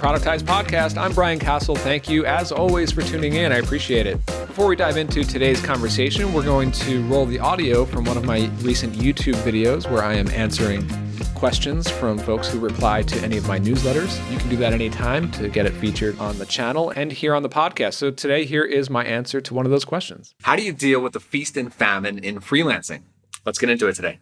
Productized podcast. I'm Brian Castle. Thank you, as always, for tuning in. I appreciate it. Before we dive into today's conversation, we're going to roll the audio from one of my recent YouTube videos where I am answering questions from folks who reply to any of my newsletters. You can do that anytime to get it featured on the channel and here on the podcast. So today, here is my answer to one of those questions. How do you deal with the feast and famine in freelancing? Let's get into it today.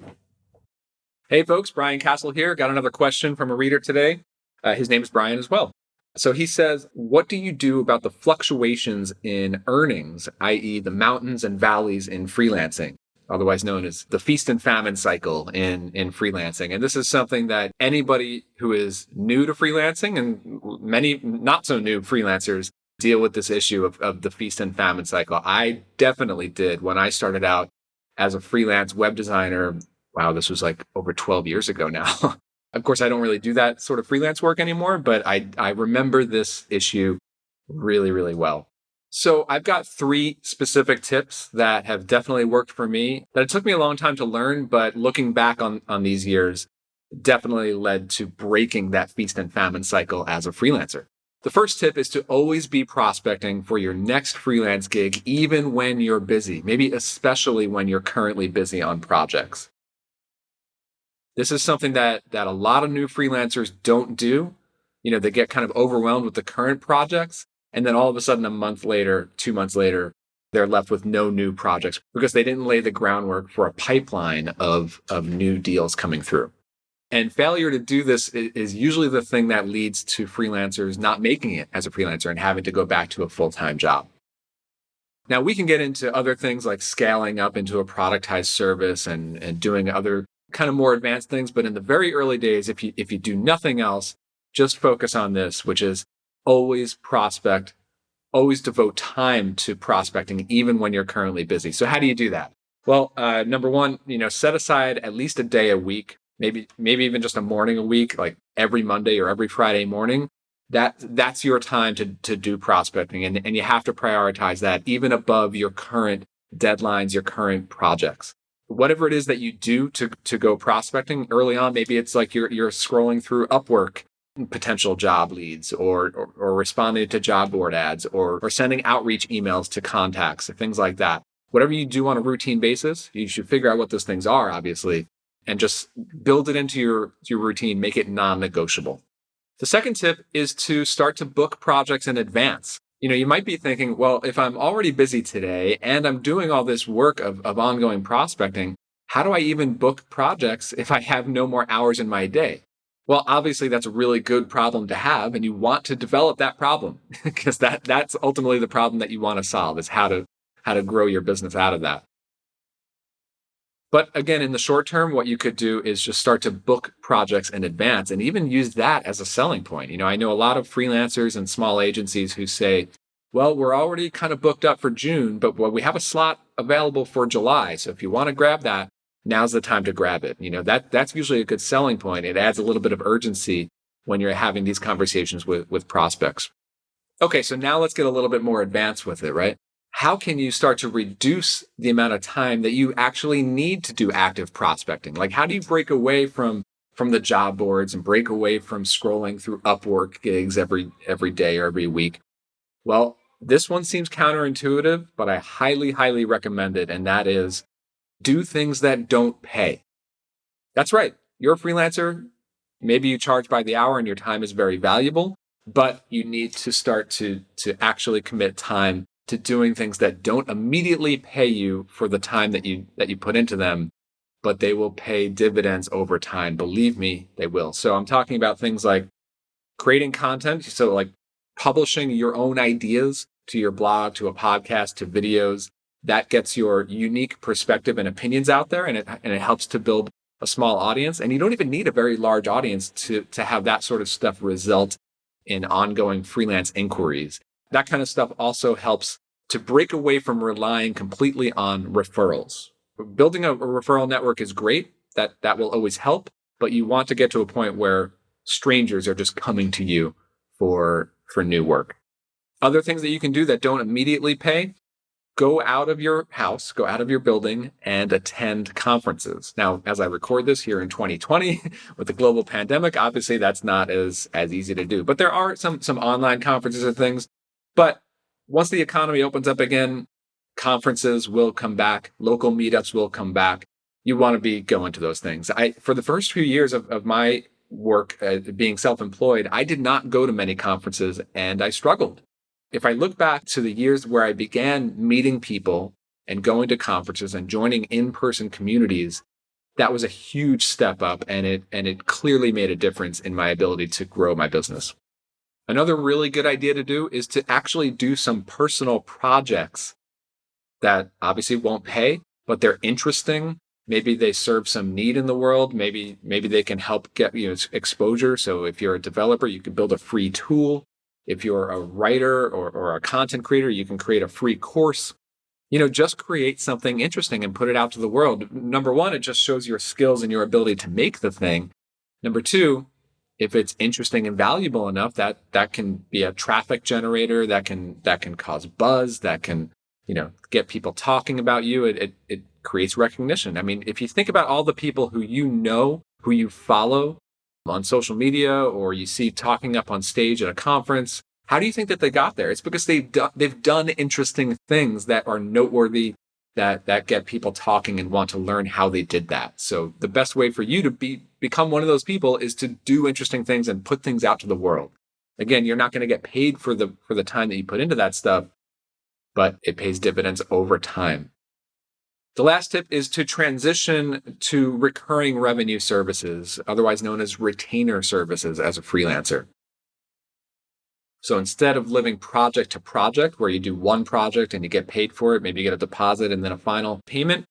Hey folks, Brian Castle here. Got another question from a reader today. His name is Brian as well. So he says, what do you do about the fluctuations in earnings, i.e. the mountains and valleys in freelancing, otherwise known as the feast and famine cycle in freelancing? And this is something that anybody who is new to freelancing and many not so new freelancers deal with this issue of the feast and famine cycle. I definitely did when I started out as a freelance web designer. Wow, this was like over 12 years ago now. Of course, I don't really do that sort of freelance work anymore, but I remember this issue really, really well. So I've got 3 specific tips that have definitely worked for me, that it took me a long time to learn, but looking back on these years, definitely led to breaking that feast and famine cycle as a freelancer. The first tip is to always be prospecting for your next freelance gig, even when you're busy, maybe especially when you're currently busy on projects. This is something that a lot of new freelancers don't do. You know, they get kind of overwhelmed with the current projects, and then all of a sudden, a month later, 2 months later, they're left with no new projects because they didn't lay the groundwork for a pipeline of new deals coming through. And failure to do this is usually the thing that leads to freelancers not making it as a freelancer and having to go back to a full-time job. Now, we can get into other things like scaling up into a productized service and doing other kind of more advanced things. But in the very early days, if you do nothing else, just focus on this, which is always prospect, always devote time to prospecting, even when you're currently busy. So how do you do that? Well, number one, set aside at least a day a week, maybe even just a morning a week, like every Monday or every Friday morning. That's your time to do prospecting. And you have to prioritize that even above your current deadlines, your current projects. Whatever it is that you do to go prospecting early on, maybe it's like you're scrolling through Upwork potential job leads or responding to job board ads or sending outreach emails to contacts, things like that. Whatever you do on a routine basis, you should figure out what those things are, obviously, and just build it into your routine, make it non-negotiable. The second tip is to start to book projects in advance. You might be thinking, well, if I'm already busy today and I'm doing all this work of ongoing prospecting, how do I even book projects if I have no more hours in my day? Well, obviously, that's a really good problem to have, and you want to develop that problem because that's ultimately the problem that you want to solve, is how to grow your business out of that. But again, in the short term, what you could do is just start to book projects in advance and even use that as a selling point. I know a lot of freelancers and small agencies who say, well, we're already kind of booked up for June, but we have a slot available for July. So if you want to grab that, now's the time to grab it. That's usually a good selling point. It adds a little bit of urgency when you're having these conversations with prospects. Okay, so now let's get a little bit more advanced with it, right? How can you start to reduce the amount of time that you actually need to do active prospecting? Like, how do you break away from the job boards and break away from scrolling through Upwork gigs every day or every week? Well, this one seems counterintuitive, but I highly, highly recommend it. And that is do things that don't pay. That's right. You're a freelancer. Maybe you charge by the hour and your time is very valuable, but you need to start to actually commit time to doing things that don't immediately pay you for the time that you put into them, but they will pay dividends over time. Believe me, they will. So I'm talking about things like creating content. So like publishing your own ideas to your blog, to a podcast, to videos. That gets your unique perspective and opinions out there, and it helps to build a small audience. And you don't even need a very large audience to have that sort of stuff result in ongoing freelance inquiries. That kind of stuff also helps to break away from relying completely on referrals. Building a referral network is great. That will always help, but you want to get to a point where strangers are just coming to you for new work. Other things that you can do that don't immediately pay, go out of your house, go out of your building and attend conferences. Now, as I record this here in 2020 with the global pandemic, obviously that's not as easy to do. But there are some online conferences and things. But once the economy opens up again, conferences will come back, local meetups will come back. You want to be going to those things. For the first few years of my work being self-employed, I did not go to many conferences and I struggled. If I look back to the years where I began meeting people and going to conferences and joining in-person communities, that was a huge step up, and it clearly made a difference in my ability to grow my business. Another really good idea to do is to actually do some personal projects that obviously won't pay, but they're interesting. Maybe they serve some need in the world. Maybe they can help get exposure. So if you're a developer, you can build a free tool. If you're a writer or a content creator, you can create a free course. Just create something interesting and put it out to the world. Number one, it just shows your skills and your ability to make the thing. Number two, if it's interesting and valuable enough, that can be a traffic generator, that can cause buzz, that can, get people talking about you. It creates recognition. I mean, if you think about all the people who who you follow on social media, or you see talking up on stage at a conference, how do you think that they got there? It's because they've done interesting things that are noteworthy, that get people talking and want to learn how they did that. So the best way for you to become one of those people is to do interesting things and put things out to the world. Again, you're not going to get paid for the time that you put into that stuff, but it pays dividends over time. The last tip is to transition to recurring revenue services, otherwise known as retainer services, as a freelancer. So instead of living project to project, where you do one project and you get paid for it, maybe you get a deposit and then a final payment,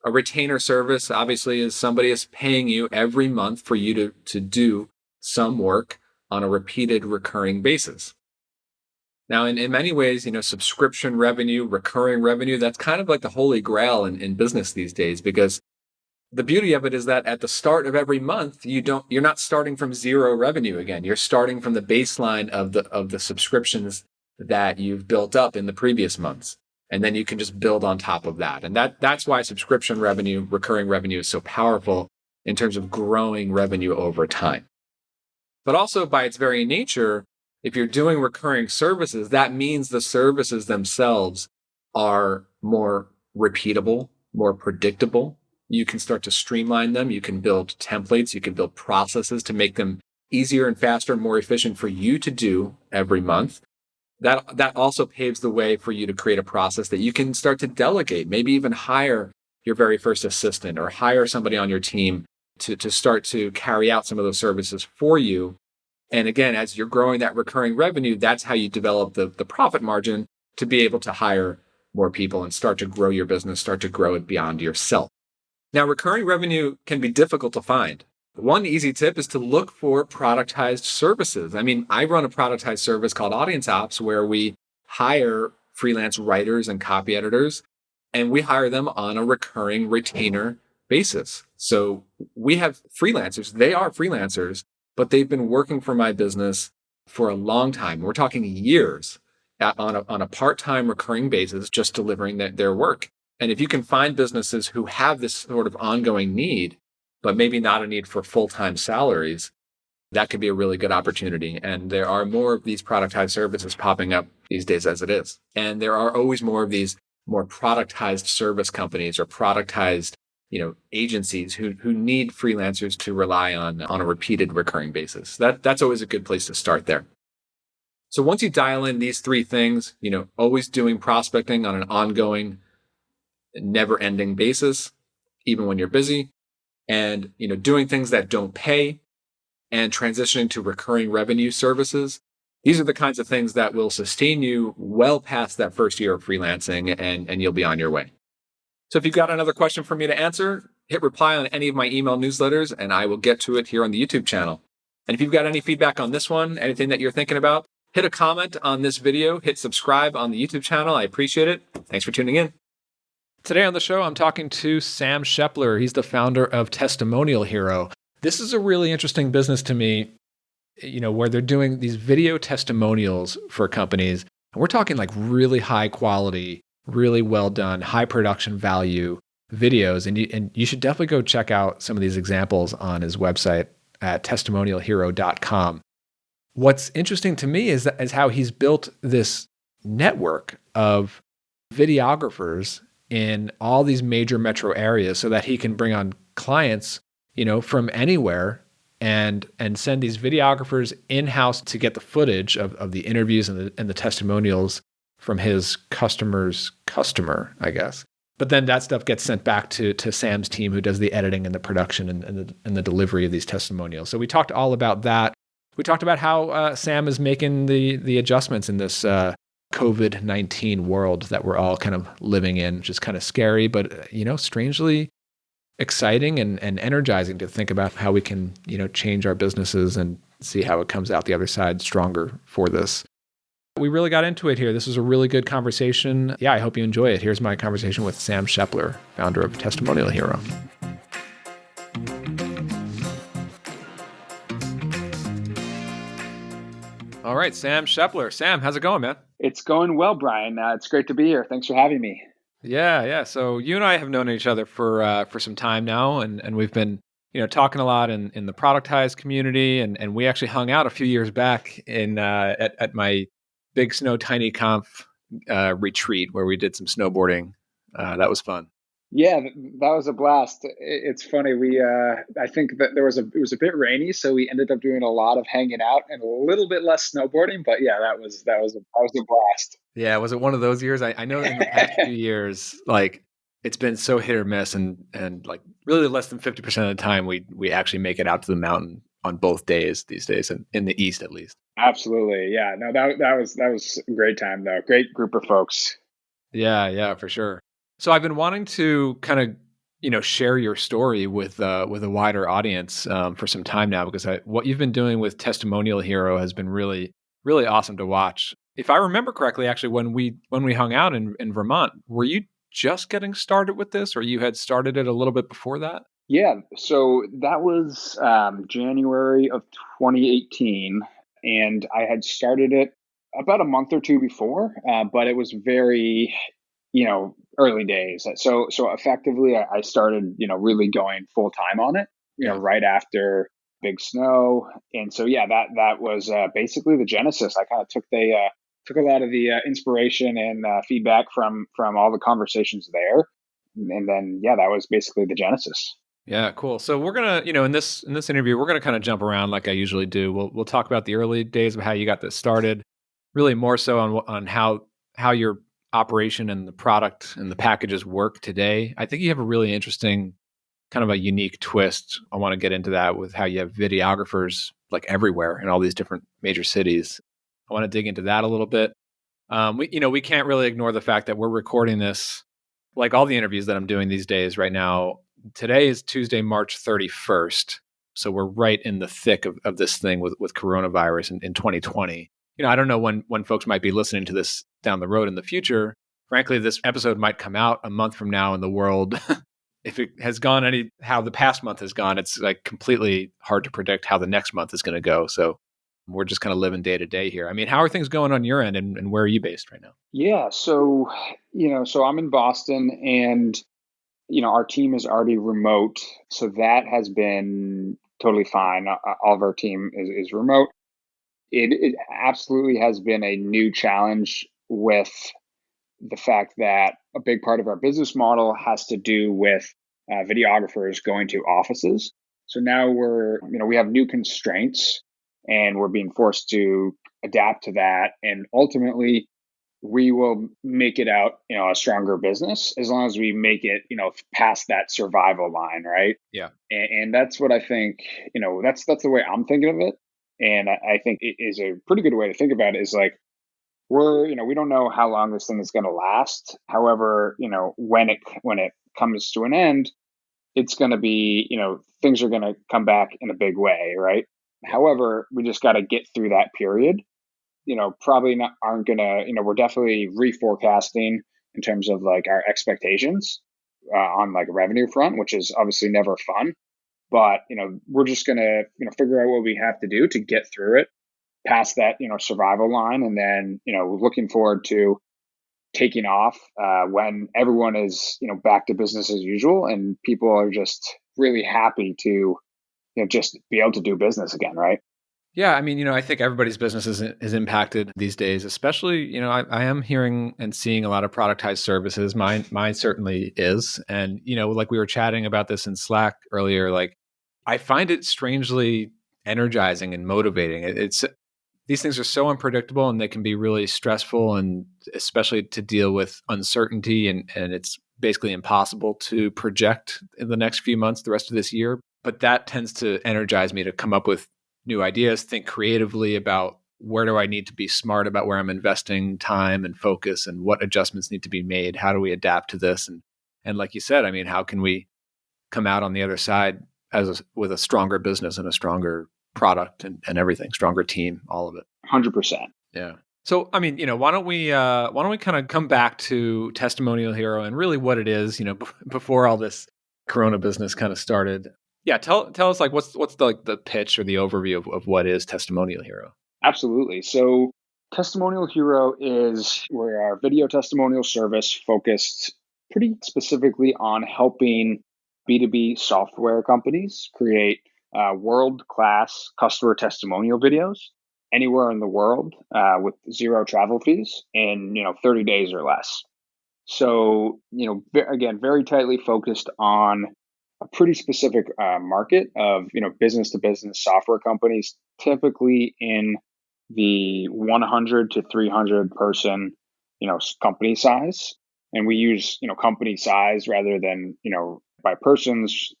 a retainer service obviously is somebody is paying you every month for you to do some work on a repeated recurring basis. Now, in many ways, subscription revenue, recurring revenue, that's kind of like the holy grail in business these days, because the beauty of it is that at the start of every month, you're not starting from zero revenue again. You're starting from the baseline of the subscriptions that you've built up in the previous months. And then you can just build on top of that. And that's why subscription revenue, recurring revenue is so powerful in terms of growing revenue over time. But also by its very nature, if you're doing recurring services, that means the services themselves are more repeatable, more predictable. You can start to streamline them. You can build templates. You can build processes to make them easier and faster and more efficient for you to do every month. That also paves the way for you to create a process that you can start to delegate, maybe even hire your very first assistant or hire somebody on your team to start to carry out some of those services for you. And again, as you're growing that recurring revenue, that's how you develop the profit margin to be able to hire more people and start to grow your business, start to grow it beyond yourself. Now, recurring revenue can be difficult to find. One easy tip is to look for productized services. I mean, I run a productized service called Audience Ops, where we hire freelance writers and copy editors, and we hire them on a recurring retainer basis. So we have freelancers. They are freelancers, but they've been working for my business for a long time. We're talking years on a part-time recurring basis, just delivering their work. And if you can find businesses who have this sort of ongoing need, but maybe not a need for full-time salaries, that could be a really good opportunity. And there are more of these productized services popping up these days as it is. And there are always more of these more productized service companies or productized agencies who need freelancers to rely on a repeated recurring basis. That's always a good place to start there. So once you dial in these three things, always doing prospecting on an ongoing, never-ending basis, even when you're busy, and doing things that don't pay, and transitioning to recurring revenue services. These are the kinds of things that will sustain you well past that first year of freelancing, and you'll be on your way. So if you've got another question for me to answer, hit reply on any of my email newsletters, and I will get to it here on the YouTube channel. And if you've got any feedback on this one, anything that you're thinking about, hit a comment on this video, hit subscribe on the YouTube channel. I appreciate it. Thanks for tuning in. Today on the show, I'm talking to Sam Shepler. He's the founder of Testimonial Hero. This is a really interesting business to me, where they're doing these video testimonials for companies. And we're talking like really high quality really well done, high production value videos. And you should definitely go check out some of these examples on his website at testimonialhero.com. What's interesting to me is how he's built this network of videographers in all these major metro areas so that he can bring on clients, from anywhere and send these videographers in-house to get the footage of the interviews and the testimonials from his customer's customer, I guess. But then that stuff gets sent back to Sam's team, who does the editing and the production and the delivery of these testimonials. So we talked all about that. We talked about how Sam is making the adjustments in this COVID-19 world that we're all kind of living in, which is kind of scary, but strangely exciting and energizing to think about how we can change our businesses and see how it comes out the other side stronger for this. We really got into it here. This was a really good conversation. Yeah, I hope you enjoy it. Here's my conversation with Sam Shepler, founder of Testimonial Hero. All right, Sam Shepler. Sam, how's it going, man? It's going well, Brian. It's great to be here. Thanks for having me. Yeah. So you and I have known each other for some time now, and we've been talking a lot in the productized community, and we actually hung out a few years back in at my Big Snow Tiny Conf retreat where we did some snowboarding. That was fun. Yeah, that was a blast. It's funny. I think that it was a bit rainy, so we ended up doing a lot of hanging out and a little bit less snowboarding. But yeah, that was a blast. Yeah, was it one of those years? I know in the past few years, like it's been so hit or miss, and like really less than 50% of the time we actually make it out to the mountain on both days these days, and in the East at least. Absolutely. Yeah. No, that was a great time though. Great group of folks. Yeah, for sure. So I've been wanting to kind of, share your story with a wider audience for some time now, because what you've been doing with Testimonial Hero has been really, really awesome to watch. If I remember correctly, actually, when we hung out in Vermont, were you just getting started with this, or you had started it a little bit before that? Yeah. So that was January of 2018, and I had started it about a month or two before, but it was very early days. So effectively, I started, really going full time on it, Yeah. right after Big Snow. And so, yeah, that was basically the genesis. I kind of took a lot of the inspiration and feedback from all the conversations there. And then, yeah, that was basically the genesis. Yeah, cool. So we're gonna, in this interview, we're gonna kind of jump around like I usually do. We'll talk about the early days of how you got this started, really more so on how your operation and the product and the packages work today. I think you have a really interesting kind of a unique twist. I want to get into that with how you have videographers like everywhere in all these different major cities. I want to dig into that a little bit. We can't really ignore the fact that we're recording this, like all the interviews that I'm doing these days right now. Today is Tuesday, March 31st. So we're right in the thick of this thing with coronavirus in 2020. I don't know when folks might be listening to this down the road in the future. Frankly, this episode might come out a month from now in the world. If it has gone how the past month has gone, it's like completely hard to predict how the next month is going to go. So we're just kind of living day to day here. I mean, how are things going on your end, and where are you based right now? Yeah. So, so I'm in Boston, and our team is already remote. So that has been totally fine. All of our team is remote. It absolutely has been a new challenge with the fact that a big part of our business model has to do with videographers going to offices. So now we have new constraints, and we're being forced to adapt to that. And ultimately, we will make it out, a stronger business as long as we make it, past that survival line, right? Yeah. And that's what I think, that's the way I'm thinking of it. And I think it is a pretty good way to think about it is like, we don't know how long this thing is going to last. However, when it comes to an end, it's going to be, things are going to come back in a big way, right? Yeah. However, we just got to get through that period. Probably not aren't gonna. We're definitely reforecasting in terms of like our expectations on like a revenue front, which is obviously never fun. But we're just gonna figure out what we have to do to get through it past that survival line, and then looking forward to taking off when everyone is, back to business as usual, and people are just really happy to, just be able to do business again, right? Yeah, I mean, I think everybody's business is impacted these days, especially, I am hearing and seeing a lot of productized services. Mine certainly is. And, like we were chatting about this in Slack earlier, like I find it strangely energizing and motivating. It's these things are so unpredictable and they can be really stressful, and especially to deal with uncertainty, and it's basically impossible to project in the next few months, the rest of this year. But that tends to energize me to come up with new ideas, think creatively about where do I need to be smart about where I'm investing time and focus, and what adjustments need to be made. How do we adapt to this? And like you said, I mean, how can we come out on the other side with a stronger business and a stronger product and everything, stronger team, all of it. 100%. Yeah. So, I mean, why don't we kind of come back to Testimonial Hero and really what it is, before all this Corona business kind of started. Yeah, tell us like what's the pitch or the overview of what is Testimonial Hero. Absolutely. So Testimonial Hero is where our video testimonial service focused pretty specifically on helping B2B software companies create world-class customer testimonial videos anywhere in the world with zero travel fees in 30 days or less. So, again, very tightly focused on a pretty specific market of, business to business software companies, typically in the 100 to 300 person, company size. And we use, company size rather than, by persons,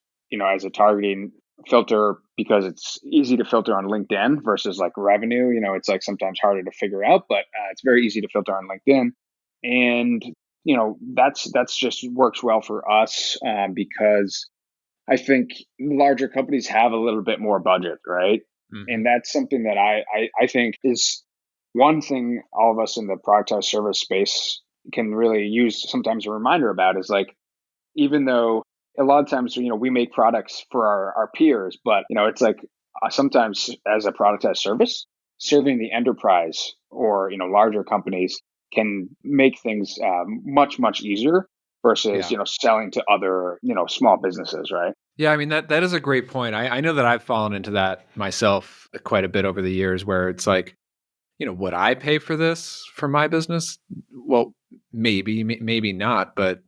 as a targeting filter because it's easy to filter on LinkedIn versus like revenue. It's like sometimes harder to figure out, but it's very easy to filter on LinkedIn. And that's just works well for us because I think larger companies have a little bit more budget, right? Mm-hmm. And that's something that I think is one thing all of us in the productized service space can really use sometimes a reminder about is like, even though a lot of times, we make products for our peers, but, it's like sometimes as a productized service, serving the enterprise or, larger companies can make things much, much easier versus, Yeah. selling to other, small businesses, right? Yeah, I mean that is a great point. I know that I've fallen into that myself quite a bit over the years where it's like, would I pay for this for my business? Well, maybe not, but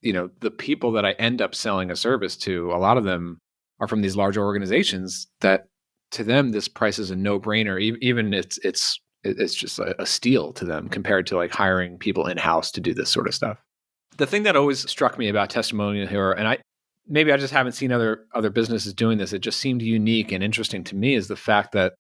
the people that I end up selling a service to, a lot of them are from these larger organizations that to them this price is a no-brainer. Even it's just a steal to them compared to like hiring people in-house to do this sort of stuff. The thing that always struck me about Testimonial Hero, and maybe I just haven't seen other businesses doing this, it just seemed unique and interesting to me, is the fact that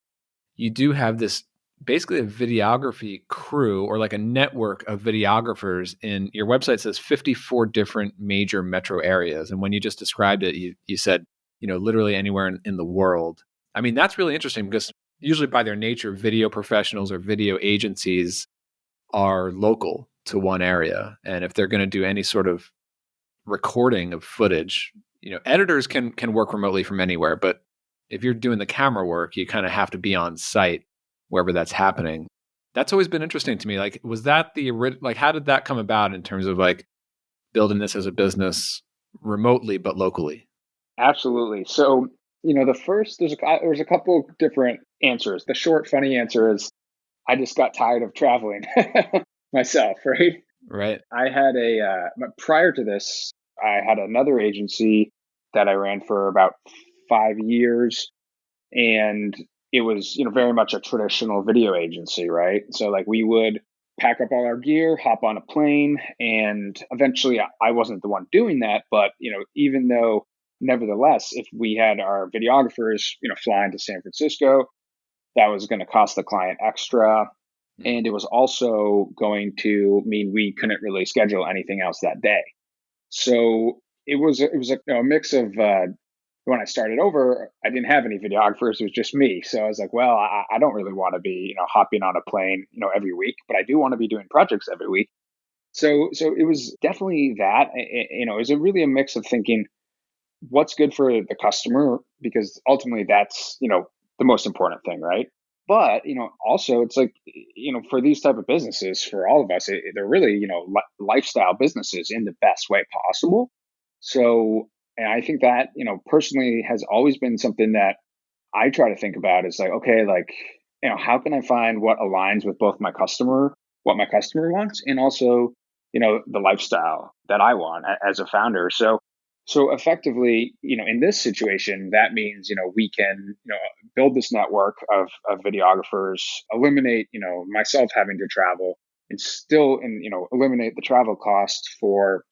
you do have this basically a videography crew or like a network of videographers. In your website says 54 different major metro areas. And when you just described it, you said, literally anywhere in the world. I mean, that's really interesting because usually by their nature, video professionals or video agencies are local to one area. And if they're going to do any sort of recording of footage, editors can work remotely from anywhere, but if you're doing the camera work, you kind of have to be on site wherever that's happening. That's always been interesting to me. Like, was that how did that come about in terms of like building this as a business remotely but locally? Absolutely. So, there's a couple different answers. The short, funny answer is I just got tired of traveling myself, right? Right. I had prior to this, I had another agency that I ran for about 5 years, and it was, very much a traditional video agency, right? So like we would pack up all our gear, hop on a plane, and eventually I wasn't the one doing that, but, even though nevertheless, if we had our videographers, flying to San Francisco, that was going to cost the client extra. And it was also going to mean we couldn't really schedule anything else that day. So it was a mix of when I started over, I didn't have any videographers. It was just me. So I was like, well, I don't really want to be, hopping on a plane, every week, but I do want to be doing projects every week. So it was definitely that, it was really a mix of thinking what's good for the customer, because ultimately that's, the most important thing, right? But, also it's like, for these type of businesses, for all of us, they're really, lifestyle businesses in the best way possible. So, and I think that, personally has always been something that I try to think about is like, okay, like, how can I find what aligns with both what my customer wants, and also, the lifestyle that I want as a founder. So effectively, in this situation, that means, we can, build this network of videographers, eliminate, myself having to travel and eliminate the travel cost for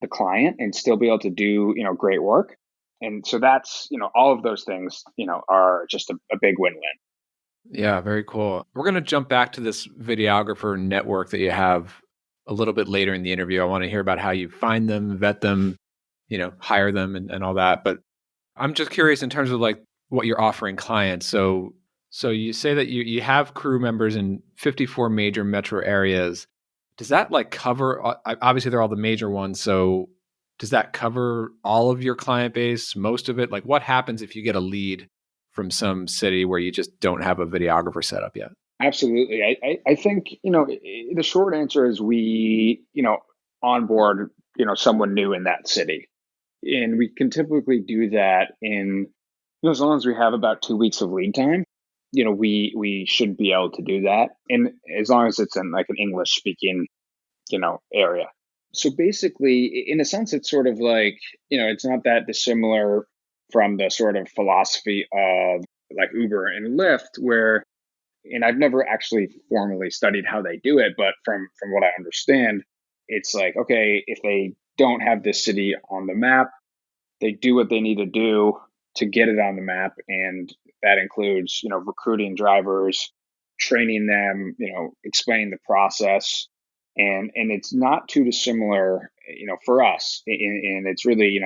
the client and still be able to do, great work. And so that's, all of those things, are just a big win-win. Yeah, very cool. We're going to jump back to this videographer network that you have a little bit later in the interview. I want to hear about how you find them, vet them, hire them and all that. But I'm just curious in terms of like what you're offering clients. So you say that you have crew members in 54 major metro areas. Does that like cover obviously they're all the major ones. So does that cover all of your client base, most of it? Like what happens if you get a lead from some city where you just don't have a videographer set up yet? Absolutely. I think, the short answer is we, onboard, someone new in that city. And we can typically do that in, as long as we have about 2 weeks of lead time, we should be able to do that. And as long as it's in like an English speaking, area. So basically, in a sense, it's sort of like, it's not that dissimilar from the sort of philosophy of like Uber and Lyft, where, and I've never actually formally studied how they do it, but from what I understand, it's like, okay, if they don't have this city on the map, they do what they need to do to get it on the map, and that includes, recruiting drivers, training them, explaining the process, and it's not too dissimilar, for us, and it's really,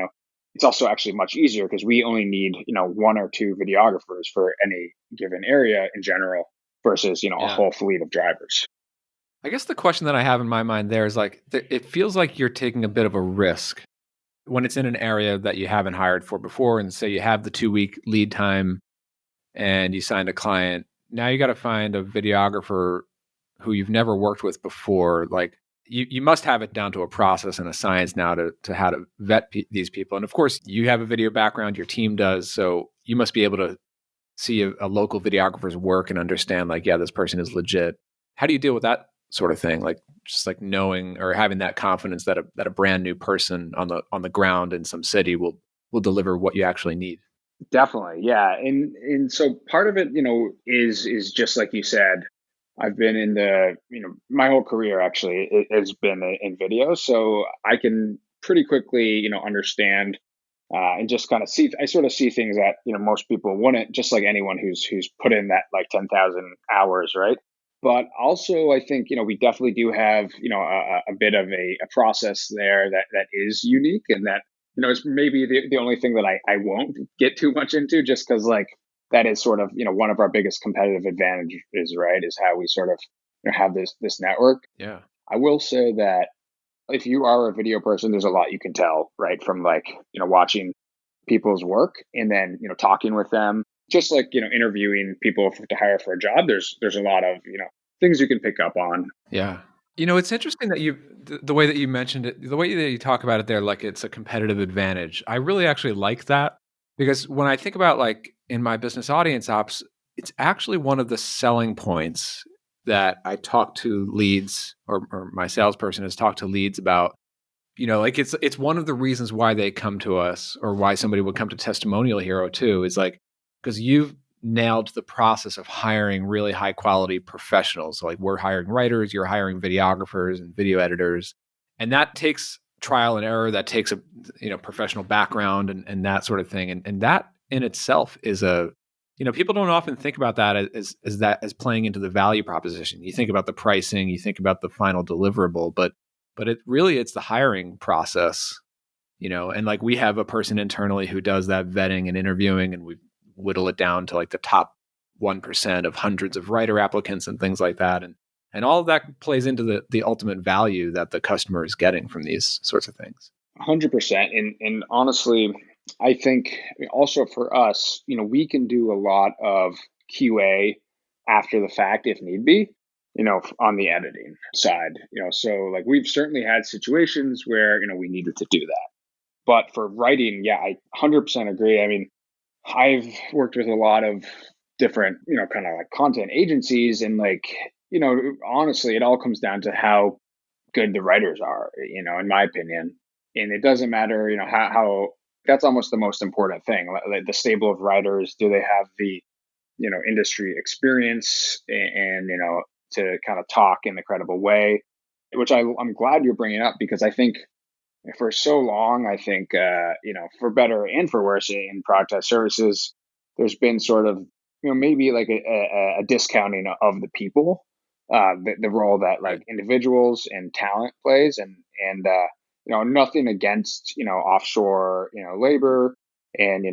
it's also actually much easier because we only need, one or two videographers for any given area in general versus, a Yeah. whole fleet of drivers. I guess the question that I have in my mind there is like, it feels like you're taking a bit of a risk when it's in an area that you haven't hired for before. And say you have the 2 week lead time and you signed a client. Now you got to find a videographer who you've never worked with before. Like you must have it down to a process and a science now to how to vet these people. And of course, you have a video background, your team does. So you must be able to see a local videographer's work and understand like, yeah, this person is legit. How do you deal with that sort of thing? Like just like knowing or having that confidence that a brand new person on the ground in some city will deliver what you actually need. Definitely, yeah, and so part of it, is just like you said. I've been in my whole career actually has been in video, so I can pretty quickly, understand and just kind of see. I sort of see things that most people wouldn't, just like anyone who's put in that like 10,000 hours, right? But also, I think we definitely do have a bit of a process there that is unique, and that is maybe the only thing that I won't get too much into, just because like that is sort of one of our biggest competitive advantages, right? Is how we sort of have this network. Yeah. I will say that if you are a video person, there's a lot you can tell, right, from like watching people's work and then talking with them, just like interviewing people to hire for a job. There's a lot of things you can pick up on. Yeah. It's interesting that the way that you mentioned it, the way that you talk about it there, like it's a competitive advantage. I really actually like that because when I think about like in my business audience ops, it's actually one of the selling points that I talk to leads or my salesperson has talked to leads about. Like it's one of the reasons why they come to us or why somebody would come to Testimonial Hero too, is like because you've nailed the process of hiring really high quality professionals. So like we're hiring writers, you're hiring videographers and video editors. And that takes trial and error, that takes a professional background and that sort of thing. And that in itself is people don't often think about that as playing into the value proposition. You think about the pricing, you think about the final deliverable, but it's the hiring process, and like we have a person internally who does that vetting and interviewing, and we whittle it down to like the top 1% of hundreds of writer applicants and things like that. And all of that plays into the ultimate value that the customer is getting from these sorts of things. 100%. And honestly, I think also for us, we can do a lot of QA after the fact if need be, on the editing side. So like we've certainly had situations where, we needed to do that. But for writing, yeah, I 100% agree. I mean, I've worked with a lot of different, kind of like content agencies, and like, honestly, it all comes down to how good the writers are, in my opinion. And it doesn't matter, how that's almost the most important thing. Like the stable of writers, do they have the, industry experience and, to kind of talk in a credible way, which I'm glad you're bringing up, because I think for so long, I think, for better and for worse in productized services, there's been sort of, maybe like a discounting of the people, the role that like Right. individuals and talent plays, and nothing against, offshore, labor, and,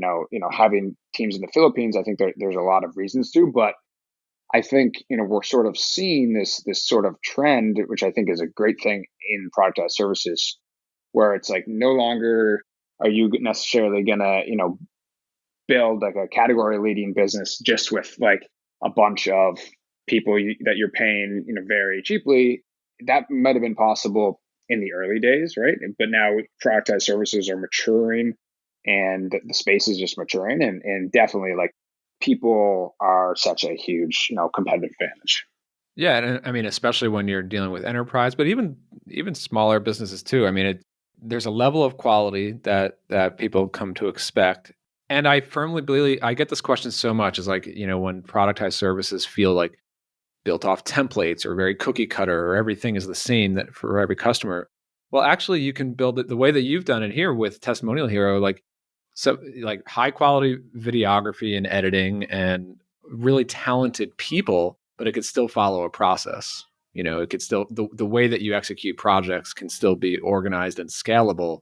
having teams in the Philippines. I think there's a lot of reasons to, but I think, we're sort of seeing this sort of trend, which I think is a great thing in productized services, where it's like no longer are you necessarily gonna, build like a category leading business just with like a bunch of people that you're paying, very cheaply. That might have been possible in the early days, right? But now productized services are maturing, and the space is just maturing, and definitely like people are such a huge, competitive advantage. Yeah, and I mean, especially when you're dealing with enterprise, but even smaller businesses too. I mean, there's a level of quality that people come to expect, and I firmly believe I get this question so much is like, when productized services feel like built off templates or very cookie cutter or everything is the same that for every customer. Well, actually, you can build it the way that you've done it here with Testimonial Hero, like high quality videography and editing and really talented people, but it could still follow a process. It could still the way that you execute projects can still be organized and scalable,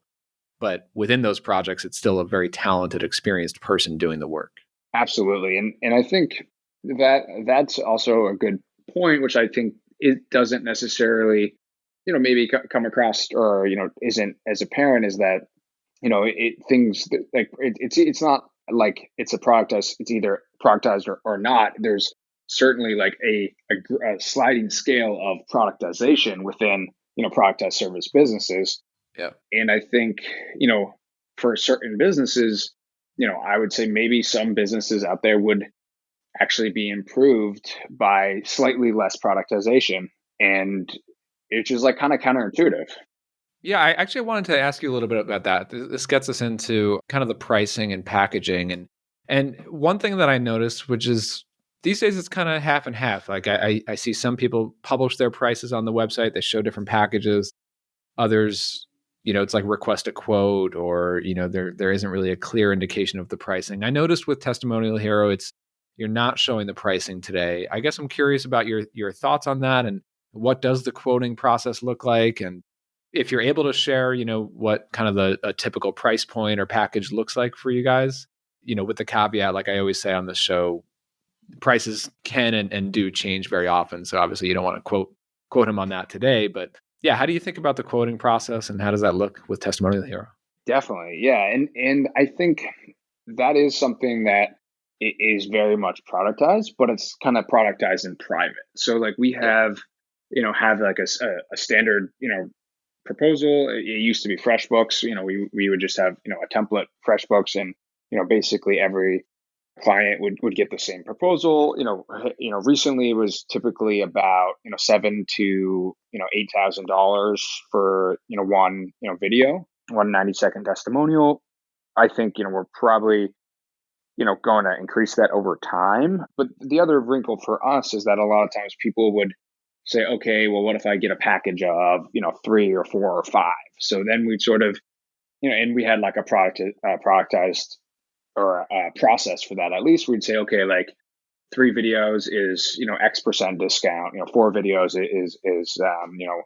but within those projects, it's still a very talented, experienced person doing the work. Absolutely. And I think that's also a good point, which I think it doesn't necessarily, maybe come across, or, isn't as apparent, is that, things like it's not like it's a productized, it's either productized or not. There's certainly like a sliding scale of productization within, productized service businesses. Yeah. And I think, for certain businesses, I would say maybe some businesses out there would actually be improved by slightly less productization. And it's just like kind of counterintuitive. Yeah, I actually wanted to ask you a little bit about that. This gets us into kind of the pricing and packaging, and one thing that I noticed, which is these days it's kind of half and half. Like I see some people publish their prices on the website, they show different packages. Others, it's like request a quote, or there isn't really a clear indication of the pricing. I noticed with Testimonial Hero, it's you're not showing the pricing today. I guess I'm curious about your thoughts on that, and what does the quoting process look like, and if you're able to share, what kind of a typical price point or package looks like for you guys, with the caveat, like I always say on this show, prices can and do change very often. So obviously you don't want to quote him on that today, but yeah, how do you think about the quoting process and how does that look with Testimonial Hero? Definitely. Yeah. And I think that is something that is very much productized, but it's kind of productized in private. So like we Yeah. have like a standard, proposal. It used to be FreshBooks. We would just have, a template FreshBooks, and, basically every client would get the same proposal. Recently it was typically about, seven to, $8,000 for, one, video, 1 90-second testimonial. I think, we're probably, going to increase that over time. But the other wrinkle for us is that a lot of times people would say, okay, well, what if I get a package of, 3 or 4 or 5? So then we'd sort of, and we had like a productized or a process for that. At least we'd say, okay, like 3 videos is, X% discount, 4 videos is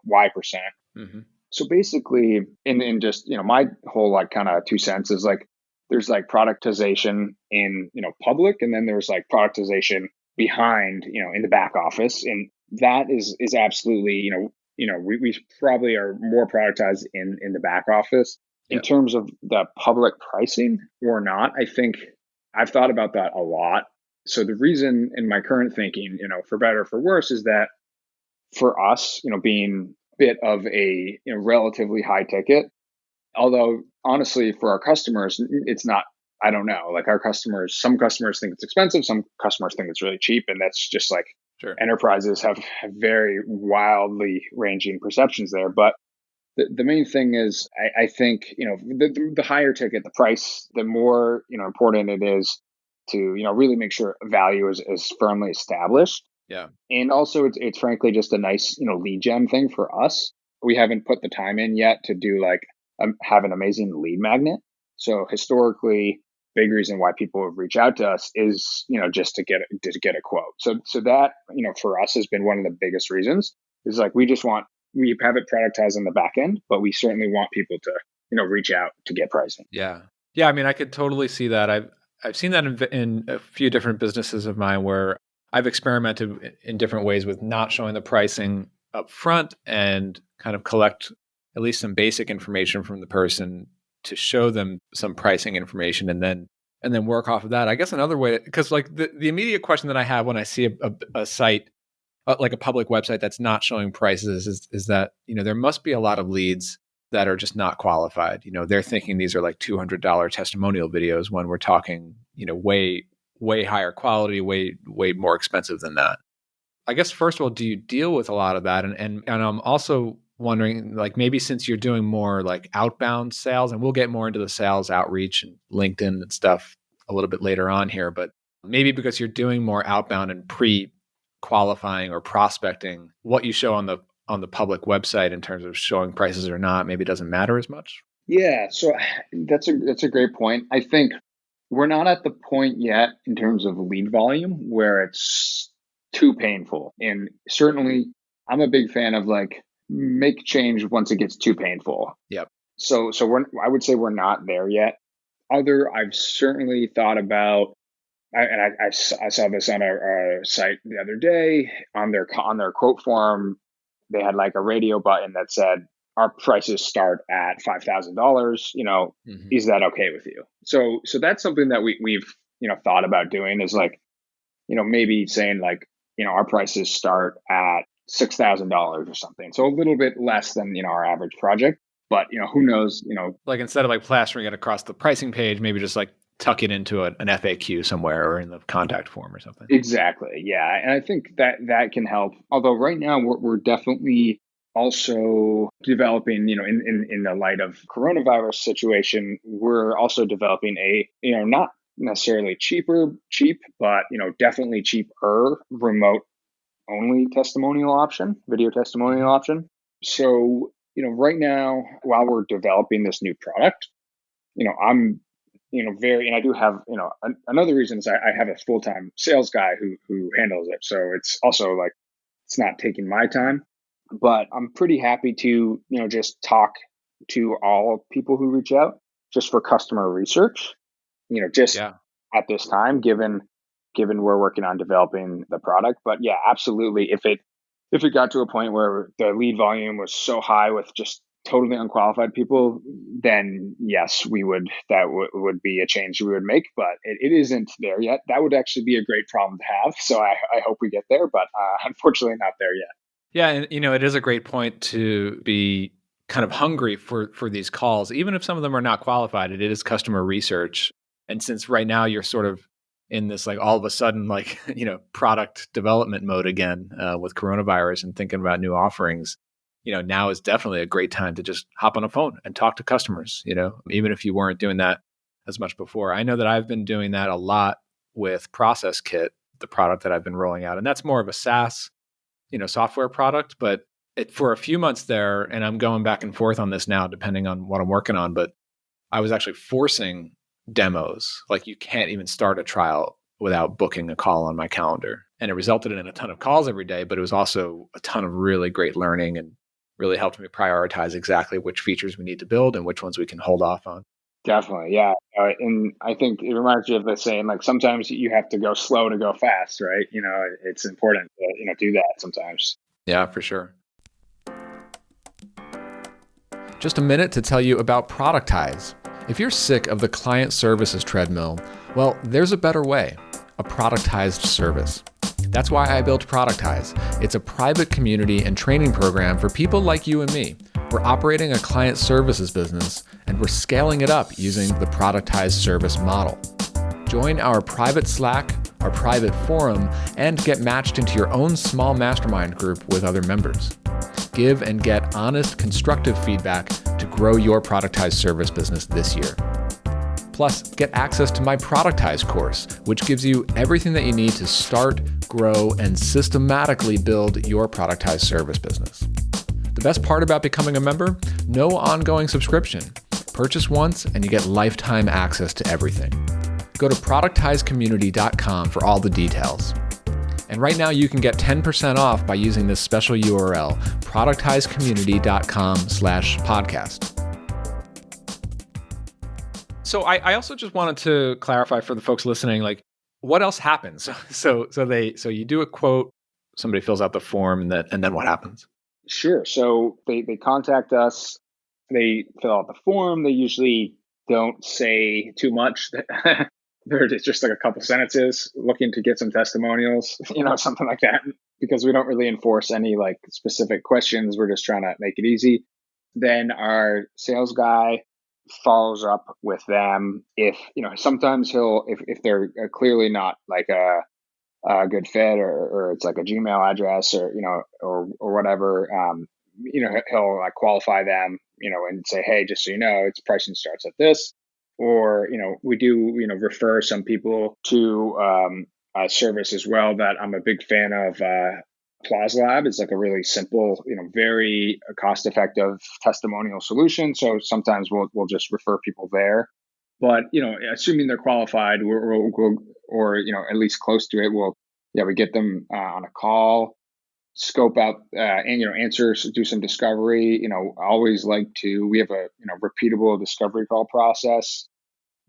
Y%. Hmm. So basically, in just, my whole like kind of 2 cents is like, there's like productization in, public, and then there's like productization behind, in the back office. And that is absolutely, we probably are more productized in the back office. In Yeah. terms of the public pricing or not, I think I've thought about that a lot. So the reason in my current thinking, for better or for worse, is that for us, being a bit of a relatively high ticket, although honestly for our customers, it's not, I don't know, like some customers think it's expensive, some customers think it's really cheap. And that's just like Sure. enterprises have very wildly ranging perceptions there. But the main thing is, I think, the higher ticket, the price, the more, important it is to, really make sure value is firmly established. Yeah. And also it's frankly just a nice, lead gen thing for us. We haven't put the time in yet to do like have an amazing lead magnet. So historically, big reason why people would reach out to us is, just to get a quote. So that, for us has been one of the biggest reasons is like, we have it productized on the back end, but we certainly want people to, reach out to get pricing. Yeah. Yeah. I mean, I could totally see that. I've seen that in a few different businesses of mine where I've experimented in different ways with not showing the pricing up front and kind of collect at least some basic information from the person to show them some pricing information and then work off of that. I guess another way, because like the immediate question that I have when I see a site like a public website that's not showing prices is that, there must be a lot of leads that are just not qualified. They're thinking these are like $200 testimonial videos when we're talking, way higher quality, way more expensive than that. I guess first of all, do you deal with a lot of that? And I'm also wondering, like, maybe since you're doing more like outbound sales, and we'll get more into the sales outreach and LinkedIn and stuff a little bit later on here, but maybe because you're doing more outbound and pre-qualifying or prospecting, what you show on the public website in terms of showing prices or not, maybe doesn't matter as much. Yeah, so that's a great point. I think we're not at the point yet in terms of lead volume where it's too painful. And certainly I'm a big fan of like make change once it gets too painful. Yep. So I would say we're not there yet. I've certainly thought about, I saw this on a site the other day on their quote form. They had like a radio button that said, our prices start at $5,000. Mm-hmm. Is that okay with you? So that's something that we've thought about doing is like, maybe saying like, our prices start at $6,000 or something. So a little bit less than our average project. But who knows? Like instead of like plastering it across the pricing page, maybe just like tuck it into an FAQ somewhere or in the contact form or something. Exactly. Yeah. And I think that can help. Although right now we're definitely also developing, in the light of coronavirus situation, we're also developing a, not necessarily cheap, but, definitely cheaper remote only testimonial option, video testimonial option. So, right now, while we're developing this new product, I'm and I do have, another reason is I have a full-time sales guy who handles it. So it's also like, it's not taking my time, but I'm pretty happy to, just talk to all people who reach out just for customer research, just Yeah. at this time, given we're working on developing the product. But yeah, absolutely. If it got to a point where the lead volume was so high with just totally unqualified people, then yes, that would be a change we would make, but it isn't there yet. That would actually be a great problem to have. So I hope we get there, but unfortunately not there yet. Yeah. And, it is a great point to be kind of hungry for these calls, even if some of them are not qualified. It is customer research. And since right now you're sort of in this like all of a sudden like, product development mode again with coronavirus and thinking about new offerings, now is definitely a great time to just hop on a phone and talk to customers, even if you weren't doing that as much before. I know that I've been doing that a lot with Process Kit, the product that I've been rolling out. And that's more of a SaaS, software product, but for a few months there, and I'm going back and forth on this now, depending on what I'm working on, but I was actually forcing demos. Like you can't even start a trial without booking a call on my calendar. And it resulted in a ton of calls every day, but it was also a ton of really great learning and really helped me prioritize exactly which features we need to build and which ones we can hold off on. Definitely. Yeah. And I think it reminds you of the saying, like sometimes you have to go slow to go fast, right? It's important to, do that sometimes. Yeah, for sure. Just a minute to tell you about Productize. If you're sick of the client services treadmill, well, there's a better way. a productized service. That's why I built Productize. It's a private community and training program for people like you and me. We're operating a client services business, and we're scaling it up using the productized service model. Join our private Slack, our private forum, and get matched into your own small mastermind group with other members. Give and get honest, constructive feedback to grow your productized service business this year. Plus, get access to my Productized course, which gives you everything that you need to start, grow, and systematically build your productized service business. The best part about becoming a member? No ongoing subscription. Purchase once and you get lifetime access to everything. Go to productizecommunity.com for all the details. And right now you can get 10% off by using this special URL, productizecommunity.com/podcast. So I also just wanted to clarify for the folks listening, like, what else happens? So you do a quote, somebody fills out the form, and then what happens? Sure. So they contact us, they fill out the form. They usually don't say too much. There's just like a couple sentences, looking to get some testimonials, something like that, because we don't really enforce any like specific questions. We're just trying to make it easy. Then our sales guy follows up with them. If sometimes if they're clearly not like a good fit, or it's like a Gmail address, or whatever, he'll like qualify them, and say, hey, just so you know, its pricing starts at this. Or we do refer some people to a service as well that I'm a big fan of. Applause Lab is like a really simple, very cost-effective testimonial solution. So sometimes we'll just refer people there. But assuming they're qualified, or at least close to it, we get them on a call, scope out, and answer, do some discovery. Always like to. We have a repeatable discovery call process.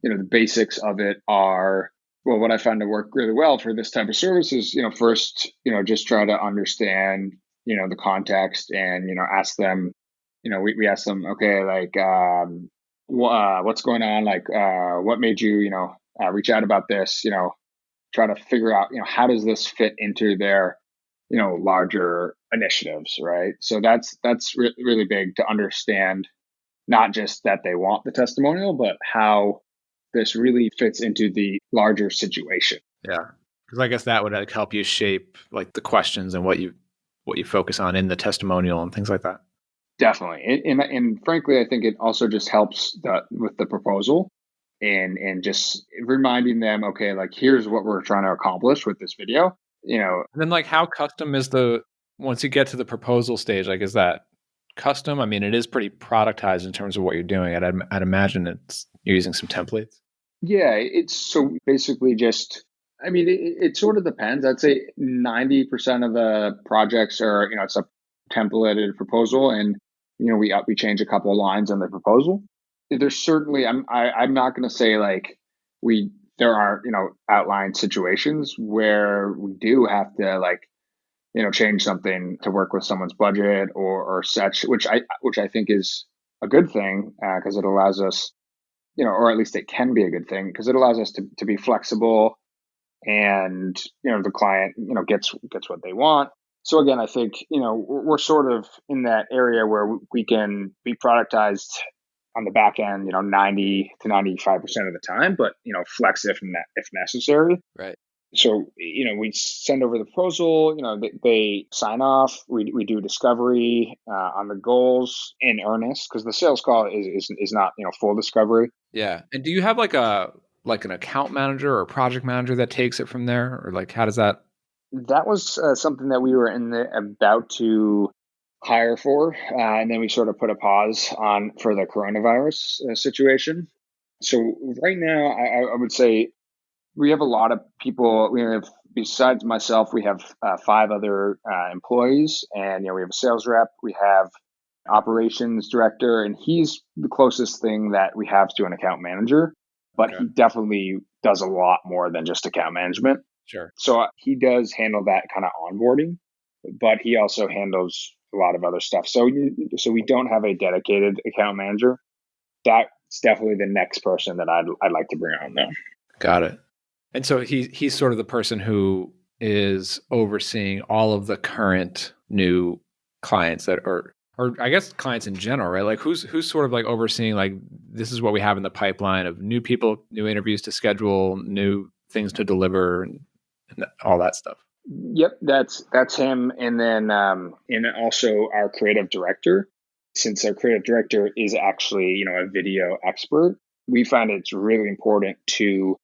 The basics of it are, well, what I find to work really well for this type of service is, first, just try to understand, the context, and, ask them, we ask them, okay, like, what's going on? Like, what made you, reach out about this? Try to figure out, how does this fit into their, larger initiatives, right? So that's really big to understand, not just that they want the testimonial, but how this really fits into the larger situation. Yeah, because I guess that would like help you shape like the questions and what you focus on in the testimonial and things like that. Definitely, and frankly, I think it also just helps with the proposal, and just reminding them, okay, like, here's what we're trying to accomplish with this video. And then like, how custom is once you get to the proposal stage? Like, is that custom? I mean, it is pretty productized in terms of what you're doing. I'd imagine you're using some templates. Yeah, it's so basically just, I mean, it sort of depends. I'd say 90% of the projects are, it's a templated proposal, and, we change a couple of lines on the proposal. There's certainly, I'm not going to say like there are, outlined situations where we do have to like, change something to work with someone's budget or such, which I think is a good thing, because it allows us, or at least it can be a good thing, because it allows us to be flexible, and, the client, gets what they want. So again, I think, we're sort of in that area where we can be productized on the back end, 90 to 95% of the time, but, flex if necessary. Right. So, we send over the proposal, they sign off, we do discovery on the goals in earnest, because the sales call is not, full discovery. Yeah. And do you have like an account manager or a project manager that takes it from there? Or like, how does that? That was something that we were about to hire for, and then we sort of put a pause on for the coronavirus situation. So right now, I would say we have a lot of people. We have, besides myself, we have 5 other employees, and we have a sales rep, we have operations director, and he's the closest thing that we have to an account manager. But Okay. he definitely does a lot more than just account management. Sure. So he does handle that kind of onboarding, but he also handles a lot of other stuff. So we don't have a dedicated account manager. That's definitely the next person that I'd like to bring on, though. Got it. And so he's sort of the person who is overseeing all of the current new clients that are, or I guess clients in general, right? Like who's sort of like overseeing, like, this is what we have in the pipeline of new people, new interviews to schedule, new things to deliver, and all that stuff. Yep, that's him. And also our creative director. Since our creative director is actually, a video expert, we find it's really important to,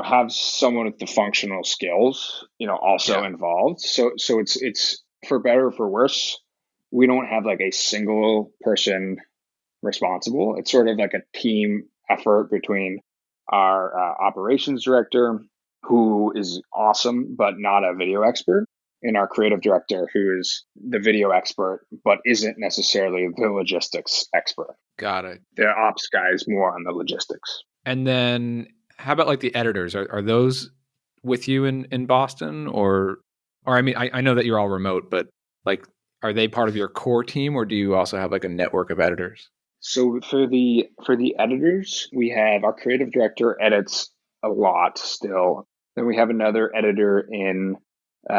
have someone with the functional skills, also Yeah. involved. So it's for better or for worse, we don't have like a single person responsible. It's sort of like a team effort between our operations director, who is awesome but not a video expert, and our creative director, who is the video expert but isn't necessarily the logistics expert. Got it. The ops guy is more on the logistics. And then how about like the editors? Are those with you in Boston, or I mean, I know that you're all remote, but like, are they part of your core team, or do you also have like a network of editors? So for the editors, we have our creative director edits a lot still. Then we have another editor in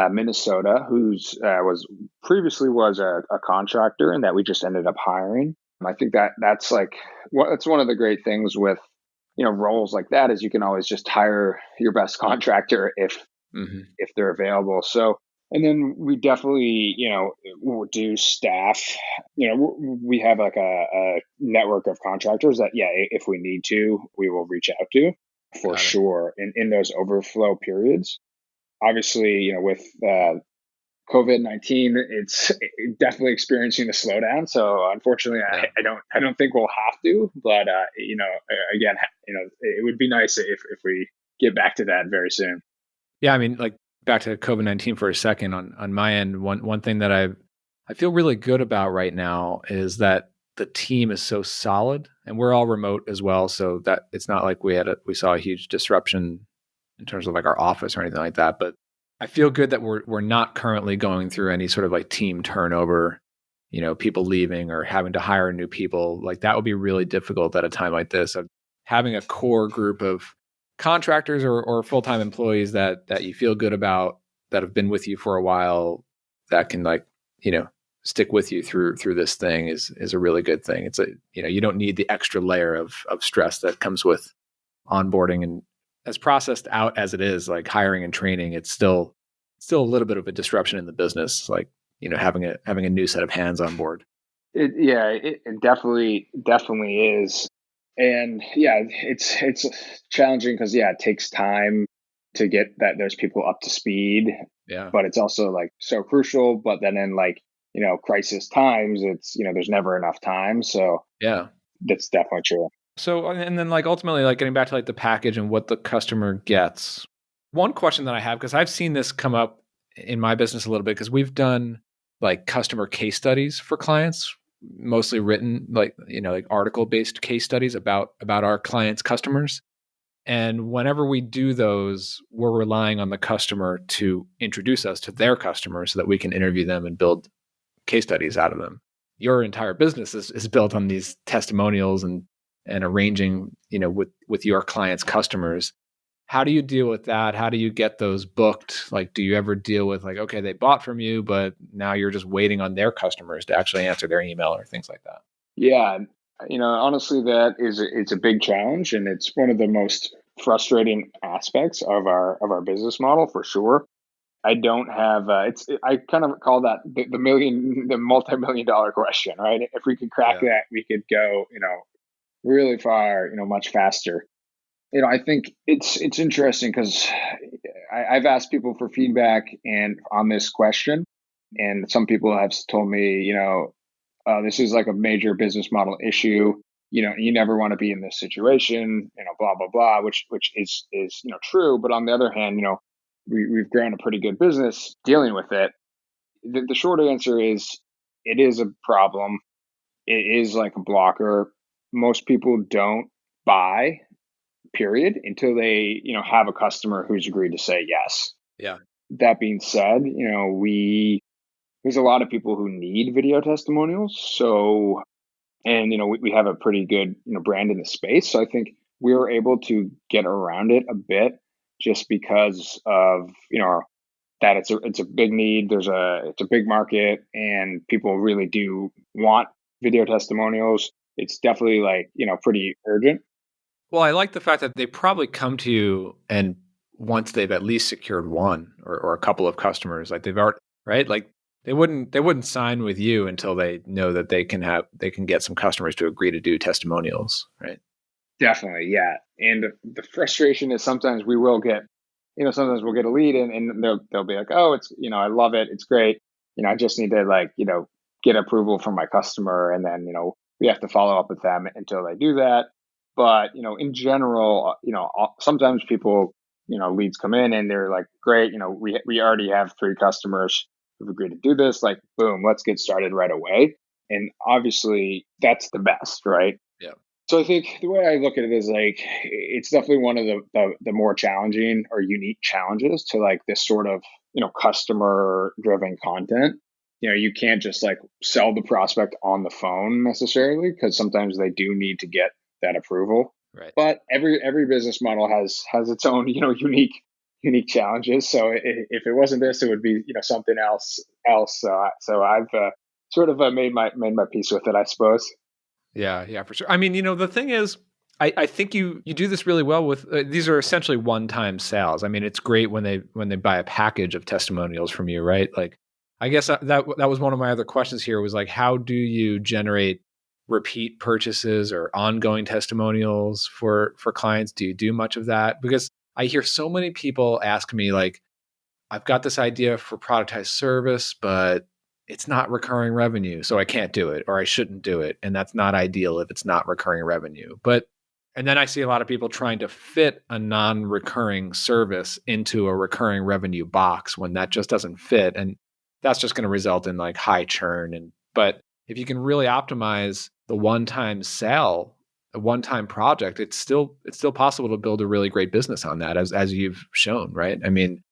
Minnesota who's was previously was a contractor and that we just ended up hiring. I think that's like that's one of the great things with roles like that is you can always just hire your best contractor Hmm. if they're available. So, and then we definitely, do staff. We have like a network of contractors that, yeah, if we need to, we will reach out to for Got it. sure in those overflow periods. Obviously, with COVID-19, it's definitely experiencing a slowdown. So unfortunately, Yeah. I don't think we'll have to. But again, it would be nice if we get back to that very soon. Yeah, I mean, like, back to COVID-19 for a second. On my end, one thing that I feel really good about right now is that the team is so solid, and we're all remote as well, so that it's not like we saw a huge disruption in terms of like our office or anything like that. But I feel good that we're not currently going through any sort of like team turnover, people leaving or having to hire new people. Like, that would be really difficult at a time like this, of having a core group of contractors or full-time employees that you feel good about, that have been with you for a while, that can, like, stick with you through this thing, is a really good thing. It's a, you don't need the extra layer of stress that comes with onboarding, and as processed out as it is, like hiring and training, it's still a little bit of a disruption in the business, like, having a new set of hands on board. It definitely is. And yeah, it's challenging because it takes time to get those people up to speed, Yeah. but it's also like so crucial. But then in like, crisis times, it's, there's never enough time. So Yeah. that's definitely true. So, and then like ultimately, like getting back to like the package and what the customer gets. One question that I have, because I've seen this come up in my business a little bit, because we've done like customer case studies for clients, mostly written, like, like article based case studies about our clients' customers. And whenever we do those, we're relying on the customer to introduce us to their customers so that we can interview them and build case studies out of them. Your entire business is built on these testimonials and arranging, with your clients' customers. How do you deal with that? How do you get those booked? Like, do you ever deal with like, okay, they bought from you, but now you're just waiting on their customers to actually answer their email or things like that? Yeah, honestly, it's a big challenge, and it's one of the most frustrating aspects of our business model for sure. I don't have I kind of call that the multi-million dollar question, right? If we could crack Yeah. that, we could go, really far, much faster. I think it's interesting because I've asked people for feedback and on this question, and some people have told me, this is like a major business model issue. You never want to be in this situation, blah blah blah, which is true. But on the other hand, we've grown a pretty good business dealing with it. The short answer is it is a problem. It is like a blocker. Most people don't buy, period, until they have a customer who's agreed to say yes. Yeah. That being said, we there's a lot of people who need video testimonials. So, and we have a pretty good brand in the space. So I think we were able to get around it a bit just because of, that it's a big need. It's a big market, and people really do want video testimonials. It's definitely like, pretty urgent. Well, I like the fact that they probably come to you and once they've at least secured one or a couple of customers, like they've already, right? Like they wouldn't sign with you until they know that they can get some customers to agree to do testimonials, right? Definitely, yeah. And the frustration is sometimes sometimes we'll get a lead, and they'll be like, oh, it's, I love it, it's great. I just need to, like, get approval from my customer, and then, we have to follow up with them until they do that. But, in general, sometimes people, leads come in and they're like, great, we already have 3 customers who've agreed to do this. Like, boom, let's get started right away. And obviously, that's the best, right? Yeah. So I think the way I look at it is like it's definitely one of the more challenging or unique challenges to like this sort of, customer driven content. You can't just like sell the prospect on the phone necessarily, because sometimes they do need to get that approval. Right. But every business model has its own, unique challenges. So if it wasn't this, it would be, something else. So I've sort of made my peace with it, I suppose. Yeah, yeah, for sure. I mean, the thing is, I think you do this really well with these are essentially one-time sales. I mean, it's great when they buy a package of testimonials from you, right? Like, I guess that was one of my other questions here was like, how do you generate repeat purchases or ongoing testimonials for clients? Do you do much of that? Because I hear so many people ask me like, I've got this idea for productized service, but it's not recurring revenue, so I can't do it or I shouldn't do it. And that's not ideal if it's not recurring revenue. And then I see a lot of people trying to fit a non-recurring service into a recurring revenue box when that just doesn't fit. And that's just going to result in like high churn. But if you can really optimize the one-time sale, a one-time project, it's still possible to build a really great business on that as you've shown, right? I mean,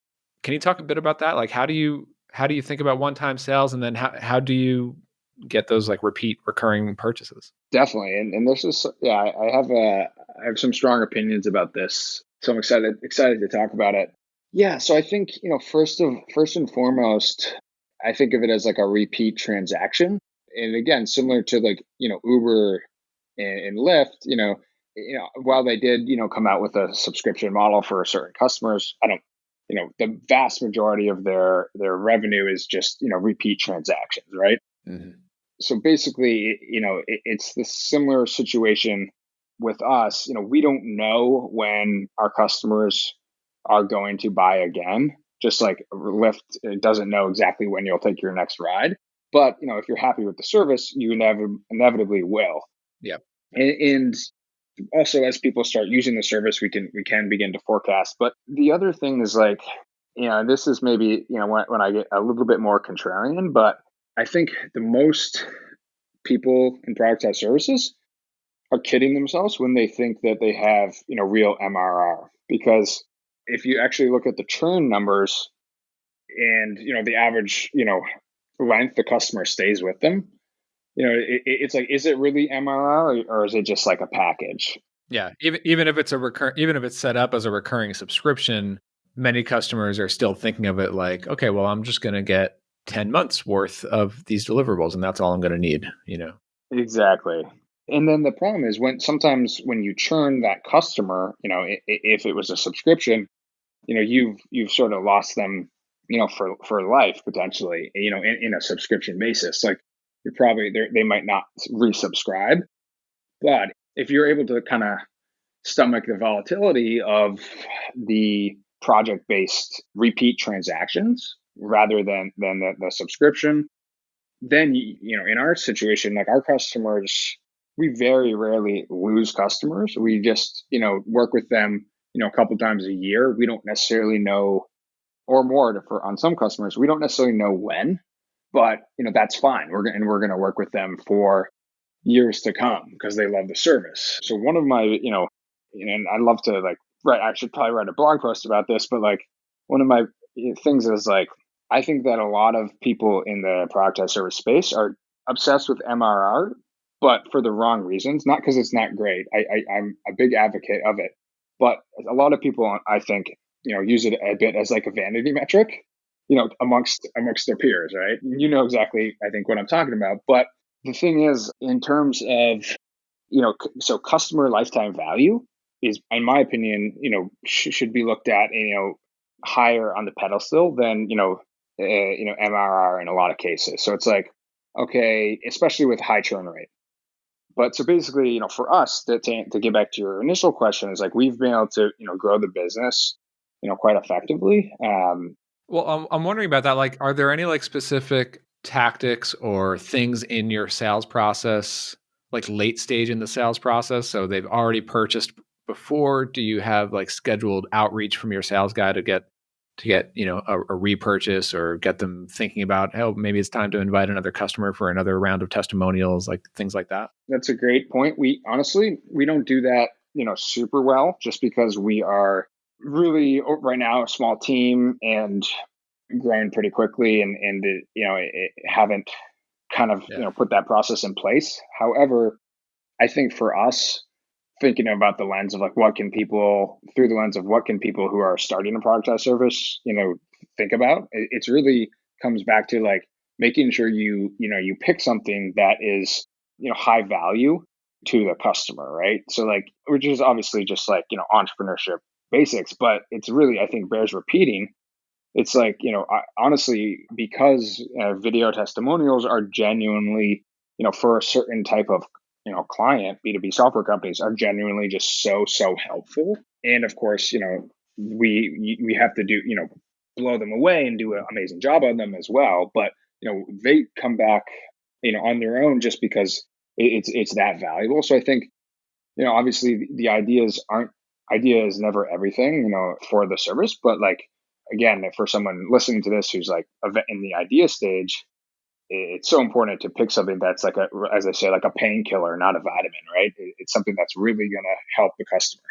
can you talk a bit about that? Like, how do you think about one-time sales, and then how do you get those like repeat recurring purchases? Definitely, and this is, yeah. I have some strong opinions about this, so I'm excited to talk about it. Yeah, so I think, first and foremost, I think of it as like a repeat transaction, and again, similar to like, Uber and Lyft. While they did, come out with a subscription model for certain customers, I don't. The vast majority of their revenue is just, repeat transactions, right? Mhm. So basically, it's the similar situation with us. We don't know when our customers are going to buy again. Just like Lyft doesn't know exactly when you'll take your next ride. But, if you're happy with the service, you inevitably will. Yeah. And also, as people start using the service, we can begin to forecast. But the other thing is like, this is maybe, when I get a little bit more contrarian, but I think the most people in productized services are kidding themselves when they think that they have, real MRR. Because if you actually look at the churn numbers and, the average, length the customer stays with them, it's like, is it really MRR, or is it just like a package? Yeah. Even if even if it's set up as a recurring subscription, many customers are still thinking of it like, okay, well, I'm just going to get 10 months worth of these deliverables and that's all I'm going to need. Exactly. And then the problem is sometimes when you churn that customer, if it was a subscription, you've sort of lost them, for life potentially, in a subscription basis. Like, you're probably they might not resubscribe, but if you're able to kind of stomach the volatility of the project based repeat transactions rather than the subscription, then, in our situation, like our customers, we very rarely lose customers. We just, work with them, a couple times a year. We don't necessarily know, or more for on some customers, we don't necessarily know when, but, that's fine. We're gonna work with them for years to come because they love the service. So one of my, and I love to like write. I should probably write a blog post about this, but like one of my things is like, I think that a lot of people in the productized service space are obsessed with MRR, but for the wrong reasons. Not because it's not great. I'm a big advocate of it, but a lot of people, I think, use it a bit as like a vanity metric, amongst their peers, right? You know exactly, I think, what I'm talking about. But the thing is, in terms of, so customer lifetime value is, in my opinion, should be looked at, higher on the pedestal than, MRR in a lot of cases. So it's like, okay, especially with high churn rate. But so basically, for us, to get back to your initial question, is like we've been able to, grow the business, quite effectively. Well, I'm wondering about that. Like, are there any like specific tactics or things in your sales process, like late stage in the sales process? So they've already purchased before. Do you have like scheduled outreach from your sales guy to get a repurchase, or get them thinking about, oh, maybe it's time to invite another customer for another round of testimonials, like things like that? That's a great point. We honestly, we don't do that, super well, just because we are really right now a small team and growing pretty quickly, and haven't kind of Yeah. put that process in place. However, I think for us, thinking about the lens of like through the lens of what can people who are starting a productized service, think about, it's really comes back to like making sure you pick something that is, high value to the customer, right? So like, which is obviously just like, entrepreneurship basics, but it's really, I think, bears repeating. It's like, honestly, because video testimonials are genuinely, for a certain type of, client, B2B software companies are genuinely just so helpful. And of course, we have to do, blow them away and do an amazing job on them as well. But, they come back, on their own just because it's that valuable. So I think, obviously the idea is never everything, for the service, but like, again, for someone listening to this who's like in the idea stage, it's so important to pick something that's like as I say, like a painkiller, not a vitamin, right? It's something that's really going to help the customer.